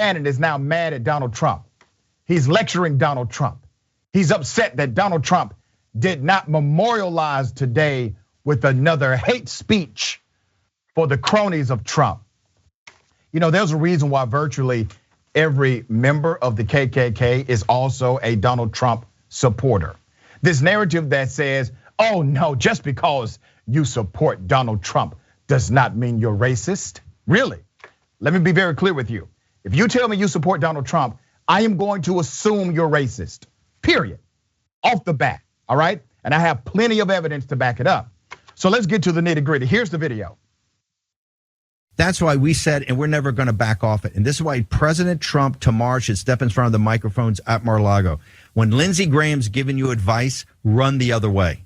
Bannon is now mad at Donald Trump. He's lecturing Donald Trump. He's upset that Donald Trump did not memorialize today with another hate speech for the cronies of Trump. You know, there's a reason why virtually every member of the KKK is also a Donald Trump supporter. This narrative that says, oh no, just because you support Donald Trump does not mean you're racist. Really? Let me be very clear with you. If you tell me you support Donald Trump, I am going to assume you're racist, period, off the bat, all right? And I have plenty of evidence to back it up. So let's get to the nitty gritty. Here's the video. That's why we said, and we're never going to back off it. And this is why President Trump tomorrow should step in front of the microphones at Mar-a-Lago. When Lindsey Graham's giving you advice, run the other way.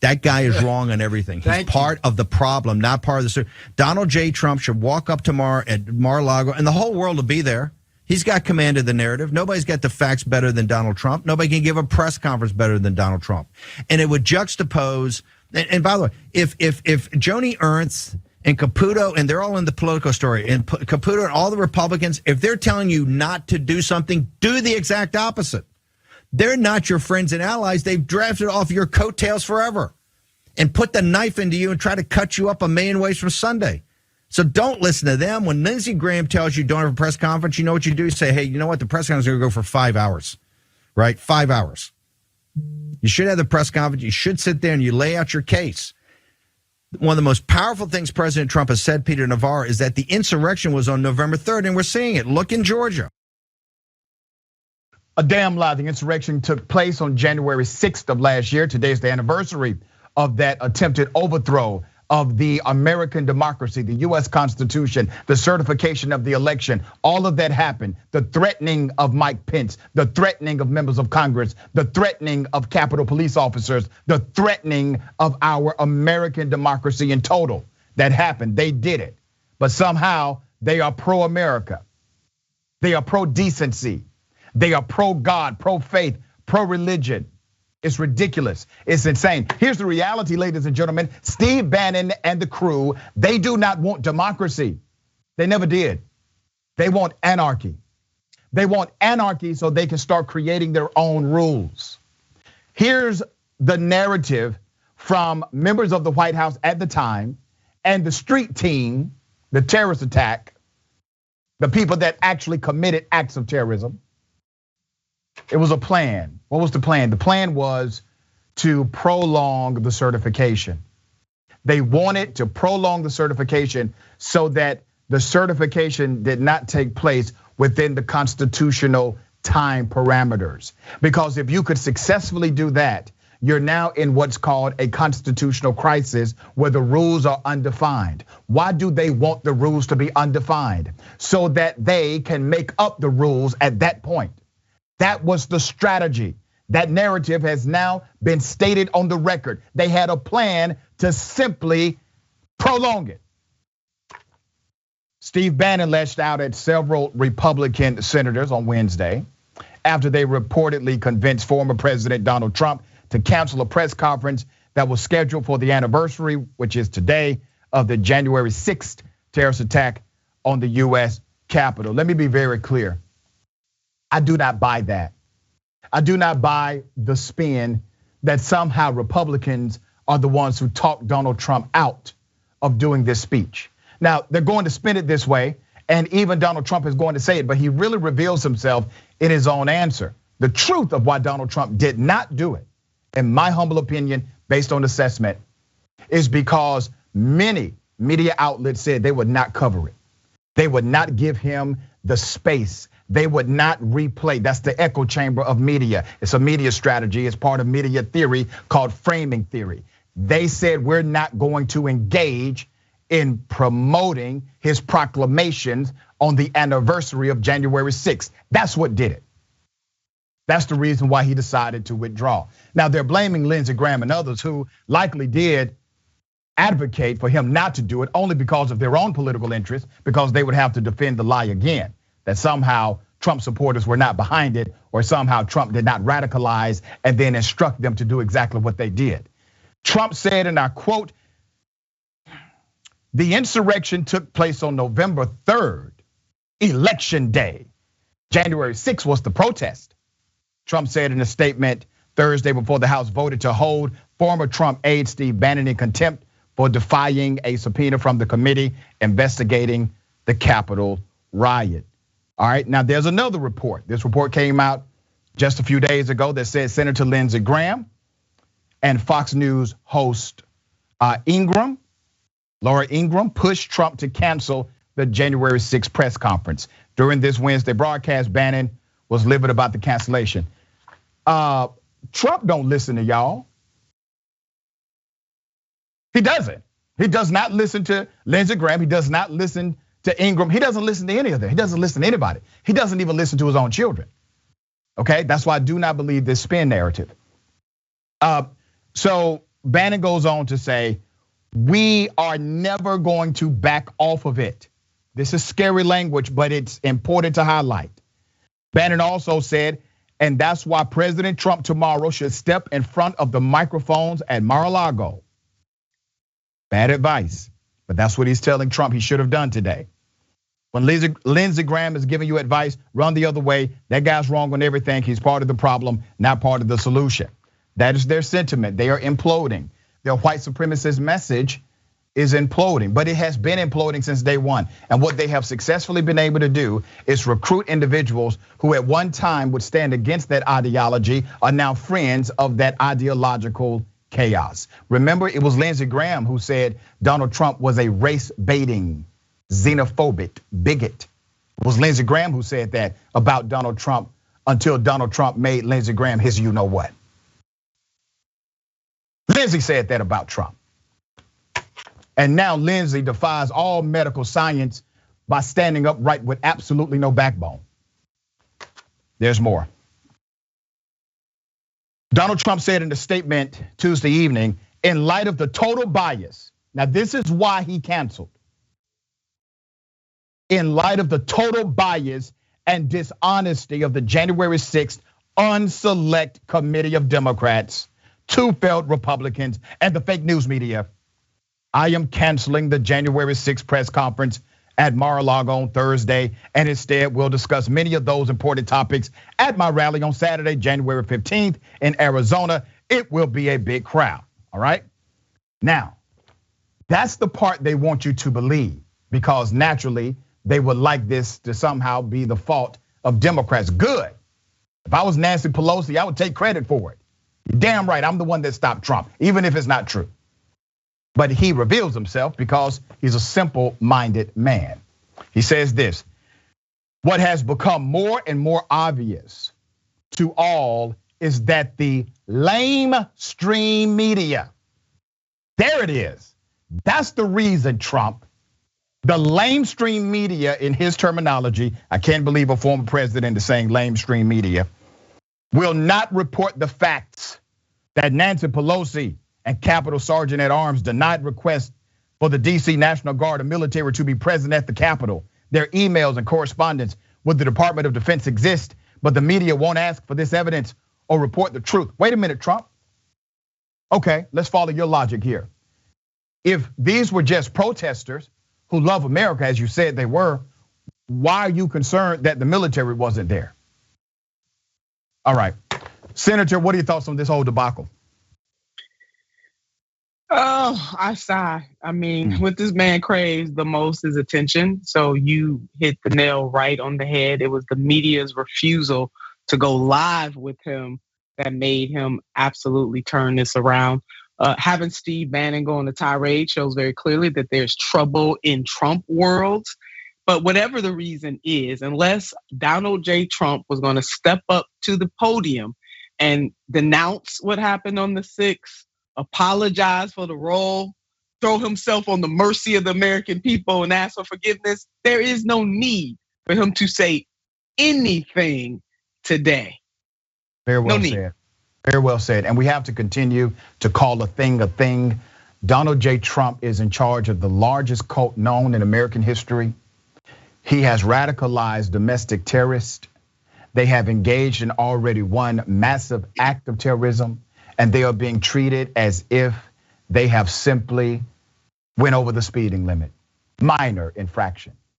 That guy is wrong on everything. He's part of the problem, not part of the solution. Donald J. Trump should walk up tomorrow at Mar-a-Lago, and the whole world will be there. He's got command of the narrative. Nobody's got the facts better than Donald Trump. Nobody can give a press conference better than Donald Trump. And it would juxtapose. And by the way, if Joni Ernst and Caputo, and they're all in the Politico story, and Caputo and all the Republicans, if they're telling you not to do something, do the exact opposite. They're not your friends and allies. They've drafted off your coattails forever and put the knife into you and try to cut you up a million ways from Sunday. So don't listen to them. When Lindsey Graham tells you don't have a press conference, you know what you do? You say, hey, you know what? The press conference is going to go for 5 hours, right? 5 hours. You should have the press conference. You should sit there and you lay out your case. One of the most powerful things President Trump has said, Peter Navarro, is that the insurrection was on November 3rd, and we're seeing it. Look in Georgia. A damn lie. The insurrection took place on January 6th of last year. Today is the anniversary of that attempted overthrow of the American democracy, the US Constitution, the certification of the election. All of that happened. The threatening of Mike Pence, the threatening of members of Congress, the threatening of Capitol Police officers, the threatening of our American democracy in total. That happened. They did it. But somehow they are pro-America. They are pro-decency. They are pro-God, pro-faith, pro-religion. It's ridiculous. It's insane. Here's the reality, ladies and gentlemen. Steve Bannon and the crew, they do not want democracy. They never did. They want anarchy. They want anarchy so they can start creating their own rules. Here's the narrative from members of the White House at the time and the street team, the terrorist attack, the people that actually committed acts of terrorism. It was a plan. What was the plan? The plan was to prolong the certification. They wanted to prolong the certification so that the certification did not take place within the constitutional time parameters. Because if you could successfully do that, you're now in what's called a constitutional crisis where the rules are undefined. Why do they want the rules to be undefined? So that they can make up the rules at that point. That was the strategy. That narrative has now been stated on the record. They had a plan to simply prolong it. Steve Bannon lashed out at several Republican senators on Wednesday after they reportedly convinced former President Donald Trump to cancel a press conference that was scheduled for the anniversary, which is today, of the January 6th terrorist attack on the US Capitol. Let me be very clear. I do not buy that. I do not buy the spin that somehow Republicans are the ones who talked Donald Trump out of doing this speech. Now, they're going to spin it this way, and even Donald Trump is going to say it, but he really reveals himself in his own answer. The truth of why Donald Trump did not do it, in my humble opinion, based on assessment, is because many media outlets said they would not cover it. They would not give him the space. They would not replay. That's the echo chamber of media. It's a media strategy. It's part of media theory called framing theory. They said we're not going to engage in promoting his proclamations on the anniversary of January 6th. That's what did it. That's the reason why he decided to withdraw. Now they're blaming Lindsey Graham and others who likely did advocate for him not to do it only because of their own political interests, because they would have to defend the lie again, that somehow Trump supporters were not behind it, or somehow Trump did not radicalize and then instruct them to do exactly what they did. Trump said, and I quote, "The insurrection took place on November 3rd, Election Day. January 6th was the protest. Trump said in a statement Thursday before the House voted to hold former Trump aide Steve Bannon in contempt for defying a subpoena from the committee investigating the Capitol riot. All right, now there's another report. This report came out just a few days ago that said Senator Lindsey Graham and Fox News host Laura Ingraham pushed Trump to cancel the January 6th press conference. During this Wednesday broadcast, Bannon was livid about the cancellation. Trump don't listen to y'all. He doesn't. He does not listen to Lindsey Graham. He does not listen to Ingraham. He doesn't listen to any of them. He doesn't listen to anybody. He doesn't even listen to his own children. Okay, that's why I do not believe this spin narrative. So Bannon goes on to say, we are never going to back off of it. This is scary language, but it's important to highlight. Bannon also said, and that's why President Trump tomorrow should step in front of the microphones at Mar-a-Lago. Bad advice, but that's what he's telling Trump he should have done today. When Lindsey Graham is giving you advice, run the other way. That guy's wrong on everything. He's part of the problem, not part of the solution. That is their sentiment. They are imploding. Their white supremacist message is imploding, but it has been imploding since day one. And what they have successfully been able to do is recruit individuals who at one time would stand against that ideology are now friends of that ideological chaos. Remember, it was Lindsey Graham who said Donald Trump was a race-baiting, xenophobic bigot. It was Lindsey Graham who said that about Donald Trump until Donald Trump made Lindsey Graham his you-know-what. Lindsey said that about Trump. And now Lindsey defies all medical science by standing upright with absolutely no backbone. There's more. Donald Trump said in a statement Tuesday evening, in light of the total bias, now this is why he canceled. In light of the total bias and dishonesty of the January 6th unselect committee of Democrats, two failed Republicans, and the fake news media, I am canceling the January 6th press conference at Mar-a-Lago on Thursday, and instead we'll discuss many of those important topics at my rally on Saturday, January 15th in Arizona. It will be a big crowd, all right? Now, that's the part they want you to believe, because naturally they would like this to somehow be the fault of Democrats. Good. If I was Nancy Pelosi, I would take credit for it. You're damn right, I'm the one that stopped Trump, even if it's not true. But he reveals himself because he's a simple-minded man. He says this, what has become more and more obvious to all is that the lamestream media, there it is. That's the reason, Trump. The lamestream media, in his terminology, I can't believe a former president is saying lamestream media, will not report the facts that Nancy Pelosi and Capitol Sergeant at Arms denied requests for the DC National Guard and military to be present at the Capitol. Their emails and correspondence with the Department of Defense exist, but the media won't ask for this evidence or report the truth. Wait a minute, Trump. Okay, let's follow your logic here. If these were just protesters who love America, as you said they were, why are you concerned that the military wasn't there? All right, Senator, what are your thoughts on this whole debacle? Oh, I sigh. I mean, what this man craves the most is attention. So you hit the nail right on the head. It was the media's refusal to go live with him that made him absolutely turn this around. Having Steve Bannon go on the tirade shows very clearly that there's trouble in Trump worlds. But whatever the reason is, unless Donald J. Trump was going to step up to the podium and denounce what happened on the 6th, apologize for the role, throw himself on the mercy of the American people and ask for forgiveness, there is no need for him to say anything today. Very well said. Very well said. And we have to continue to call a thing a thing. Donald J. Trump is in charge of the largest cult known in American history. He has radicalized domestic terrorists. They have engaged in already one massive act of terrorism, and they are being treated as if they have simply went over the speeding limit. Minor infraction.